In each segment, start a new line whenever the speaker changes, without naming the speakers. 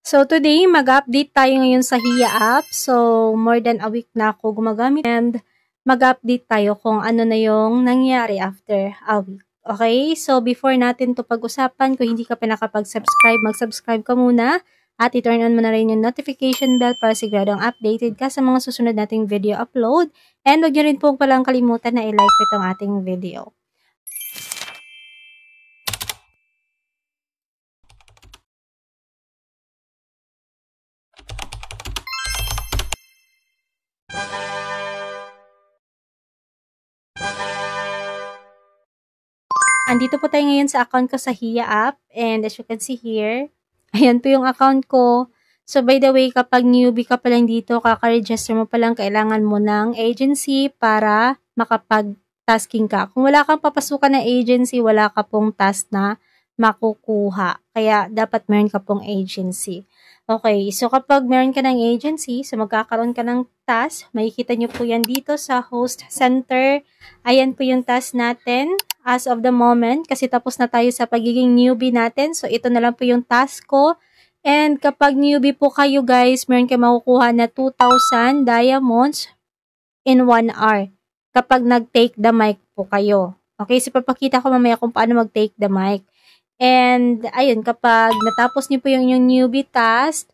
So today, mag-update tayo ngayon sa HIA app. So more than a week na ako gumagamit and mag-update tayo kung ano na yung nangyari after a week. Okay? So before natin to pag-usapan, kung hindi ka pa nakapag-subscribe, mag-subscribe ka muna at i-turn on mo na rin yung notification bell para siguradong updated ka sa mga susunod nating video upload. And huwag nyo rin po palang kalimutan na i-like itong ating video. Andito po tayo ngayon sa account ko sa HIA app and as you can see here, ayan po yung account ko. So by the way, kapag newbie ka pa lang dito, kaka-register mo pa lang, kailangan mo ng agency para makapag-tasking ka. Kung wala kang papasukan na agency, wala ka pong task na makukuha. Kaya dapat meron ka pong agency. Okay, so kapag meron ka ng agency, so magkakaroon ka ng task. Makikita nyo po yan dito sa host center. Ayan po yung task natin as of the moment kasi tapos na tayo sa pagiging newbie natin. So ito na lang po yung task ko. And kapag newbie po kayo guys, meron kayo makukuha na 2,000 diamonds in 1 hour kapag nag-take the mic po kayo. Okay, so papakita ko mamaya kung paano mag-take the mic. And, ayun, kapag natapos niyo po yung newbie task,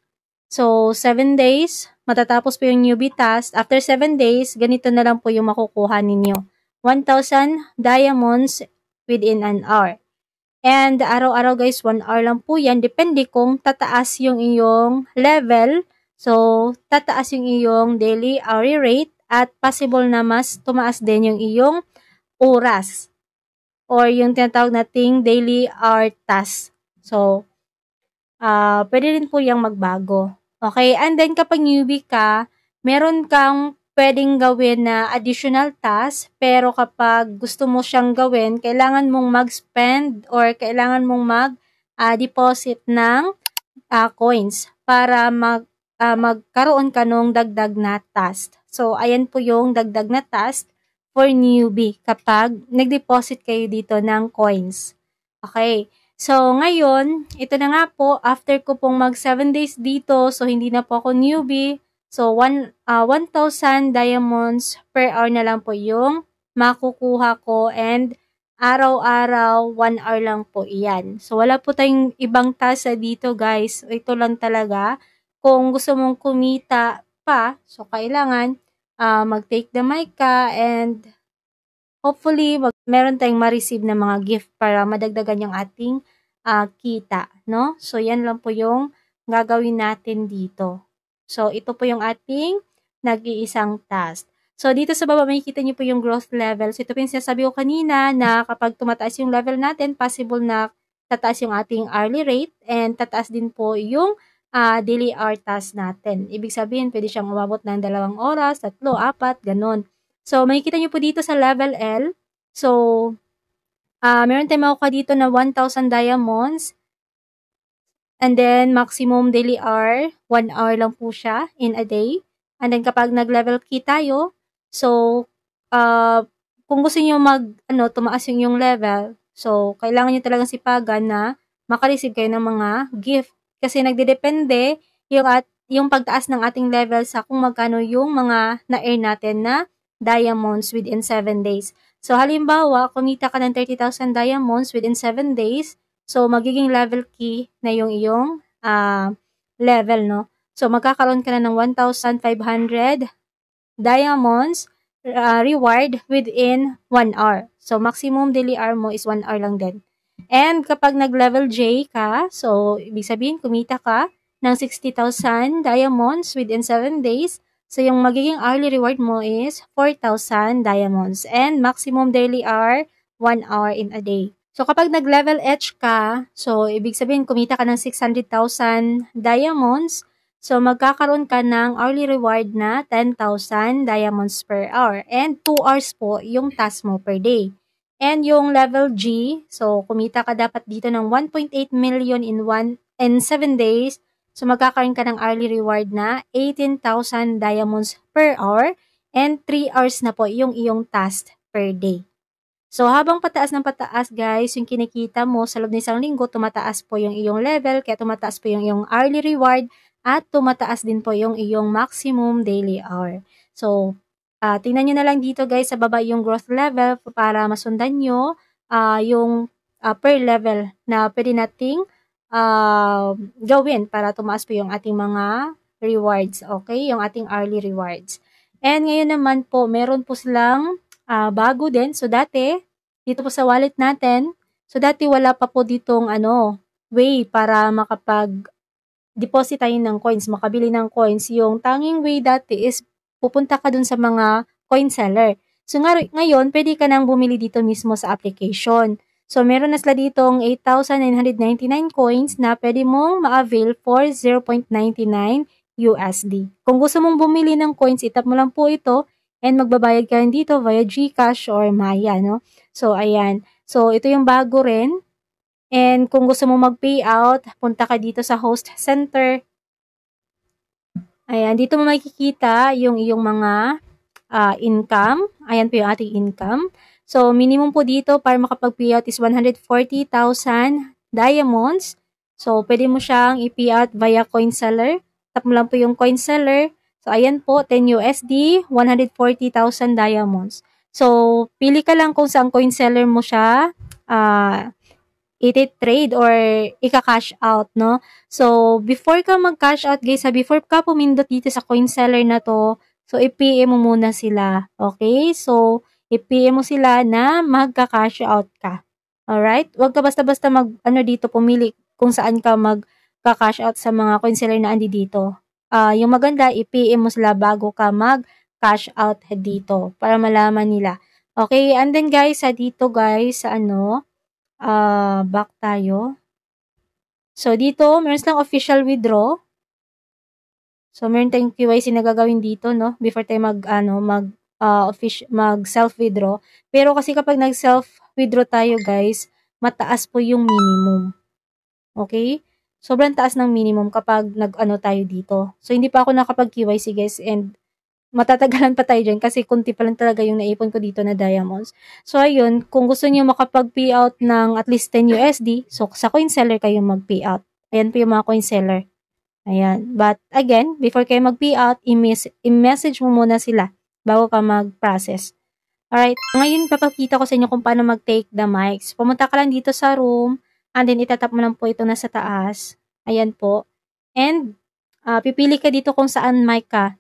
so, 7 days, matatapos po yung newbie task. After 7 days, ganito na lang po yung makukuha ninyo. 1,000 diamonds within an hour. And, araw-araw guys, 1 hour lang po yan. Depende kung tataas yung iyong level. So, tataas yung iyong daily hourly rate at possible na mas tumaas din yung iyong oras. Or yung tinatawag nating daily hour task. So, pwede rin po yung magbago. Okay, and then kapag newbie ka, meron kang pwedeng gawin na additional task, pero kapag gusto mo siyang gawin, kailangan mong mag-spend or kailangan mong mag-deposit ng coins para magkaroon ka ng dagdag na task. So, ayan po yung dagdag na task for newbie kapag nag-deposit kayo dito ng coins. Okay. So, ngayon, ito na nga po, after ko pong mag 7 days dito, so hindi na po ako newbie. So, 1,000 diamonds per hour na lang po yung makukuha ko and araw-araw, 1 hour lang po iyan. So, wala po tayong ibang task dito guys. Ito lang talaga. Kung gusto mong kumita pa, so kailangan mag-take the mic ka and hopefully meron tayong ma-receive na mga gift para madagdagan yung ating kita, no? So, yan lang po yung gagawin natin dito. So, ito po yung ating nag-iisang task. So, dito sa baba, makikita niyo po yung growth levels. Ito po yung sinasabi ko kanina na kapag tumataas yung level natin, possible na tataas yung ating hourly rate and tataas din po yung daily hour task natin. Ibig sabihin, pwede siyang umabot ng 2 oras, 3, 4, ganun. So, makikita nyo po dito sa level L. So, meron tayong makukuha dito na 1,000 diamonds. And then, maximum daily hour, 1 hour lang po siya in a day. And then, kapag nag-level key tayo, so, kung gusto nyo tumaas yung level, so, kailangan nyo talagang sipagan na makareceive kayo ng mga gift. Kasi nagdedepende yung pagtaas ng ating level sa kung magkano yung mga na-earn natin na diamonds within 7 days. So, halimbawa, kumita ka ng 30,000 diamonds within 7 days, so, magiging level key na yung iyong level, no? So, magkakaroon ka na ng 1,500 diamonds reward within 1 hour. So, maximum daily hour mo is 1 hour lang din. And kapag nag-level J ka, so, ibig sabihin, kumita ka ng 60,000 diamonds within 7 days. So, yung magiging hourly reward mo is 4,000 diamonds. And maximum daily hour, 1 hour in a day. So, kapag nag-level H ka, so, ibig sabihin, kumita ka ng 600,000 diamonds. So, magkakaroon ka ng hourly reward na 10,000 diamonds per hour. And 2 hours po yung task mo per day. And yung level G, so kumita ka dapat dito ng 1.8 million in 7 days. So magkakaroon ka ng hourly reward na 18,000 diamonds per hour and 3 hours na po yung iyong task per day. So, habang pataas ng pataas, guys, yung kinikita mo sa loob ng isang linggo, tumataas po yung iyong level, kaya tumataas po yung iyong hourly reward, at tumataas din po yung iyong maximum daily hour. So, tingnan nyo na lang dito, guys, sa baba yung growth level para masundan nyo yung per level na pwede nating gawin para tumaas po yung ating mga rewards, okay? Yung ating hourly rewards. And ngayon naman po, meron po silang bago din. So, dati, dito po sa wallet natin, so dati wala pa po ditong way para makapag-deposit tayo ng coins, makabili ng coins. Yung tanging way dati is pupunta ka dun sa mga coin seller. So, ngayon, pwede ka nang bumili dito mismo sa application. So, meron na sila ditong 8,999 coins na pwede mong ma-avail for 0.99 USD. Kung gusto mong bumili ng coins, itap mo lang po ito and magbabayad ka rin dito via GCash or Maya, no? So, ayan. So, ito yung bago rin. And kung gusto mo mag-payout, punta ka dito sa host center. Ayan, dito mo makikita yung iyong mga income. Ayan po yung ating income. So, minimum po dito para makapag-payout is 140,000 diamonds. So, pwede mo siyang i-payout via coin seller. Tap mo lang po yung coin seller. So, ayan po, 10 USD, 140,000 diamonds. So, pili ka lang kung saan coin seller mo siya i-trade or ika-cash out, no? So, before ka mag-cash out, guys, before ka pumindot dito sa coin seller na to, so, i-PM mo muna sila, okay? So, i-PM mo sila na magka-cash out ka. Alright? Huwag ka basta-basta dito, pumili kung saan ka magka-cash out sa mga coin seller na andi dito. Yung maganda, i-PM mo sila bago ka mag-cash out dito para malaman nila. Okay? And then, guys, dito, guys, back tayo. So, dito, meron silang official withdraw. So, meron tayong KYC na gagawin dito, no? Before tayo mag-self-withdraw. Pero kasi kapag nag-self-withdraw tayo, guys, mataas po yung minimum. Okay? Sobrang taas ng minimum kapag tayo dito. So, hindi pa ako nakapag-KYC, guys, and matatagalan pa tayo dyan kasi kunti pa lang talaga yung naipon ko dito na diamonds. So, ayun, kung gusto niyo makapag-payout ng at least 10 USD, so sa coin seller kayo mag-payout. Ayan po yung mga coin seller. Ayan. But, again, before kayo mag-payout, i-message mo muna sila bago ka mag-process. Alright. Ngayon, papakita ko sa inyo kung paano mag-take the mics. Pumunta ka lang dito sa room, and then itatap mo lang po ito nasa taas. Ayan po. And, pipili ka dito kung saan mic ka.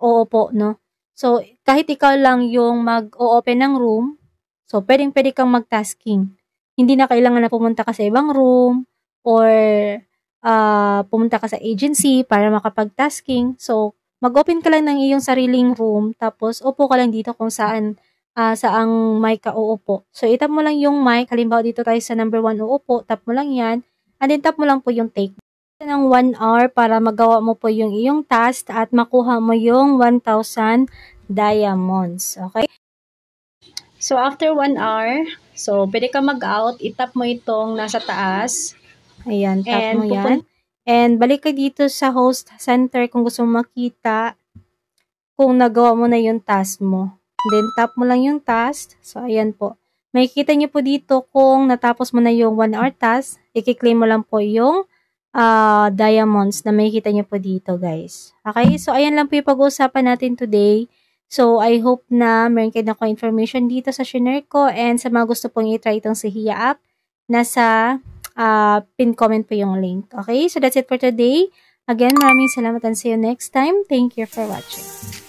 Oo po, no? So, kahit ikaw lang yung mag-o-open ng room, so, pwede kang mag-tasking. Hindi na kailangan na pumunta ka sa ibang room or pumunta ka sa agency para makapag-tasking. So, mag-open ka lang ng iyong sariling room, tapos upo ka lang dito kung saan saang mic ka uupo. So, itap mo lang yung mic. Halimbawa, dito tayo sa number 1 uupo. Tap mo lang yan. And then, tap mo lang po yung take. Ng 1 hour para magawa mo po yung iyong task at makuha mo yung 1,000 diamonds. Okay? So, after 1 hour, so, pwede ka mag-out. Itap mo itong nasa taas. Ayan, tap mo yan. And balik ka dito sa host center kung gusto mo makita kung nagawa mo na yung task mo. Then, tap mo lang yung task. So, ayan po. Makikita niyo po dito kung natapos mo na yung 1 hour task, i-claim mo lang po yung diamonds na makikita niyo po dito, guys. Okay? So, ayan lang po yung pag-uusapan natin today. So, I hope na meron kayo na information dito sa shinare ko, and sa mga gusto pong i-try itong Sihia app, nasa pin comment po yung link. Okay? So, that's it for today. Again, maraming salamat and see you next time. Thank you for watching.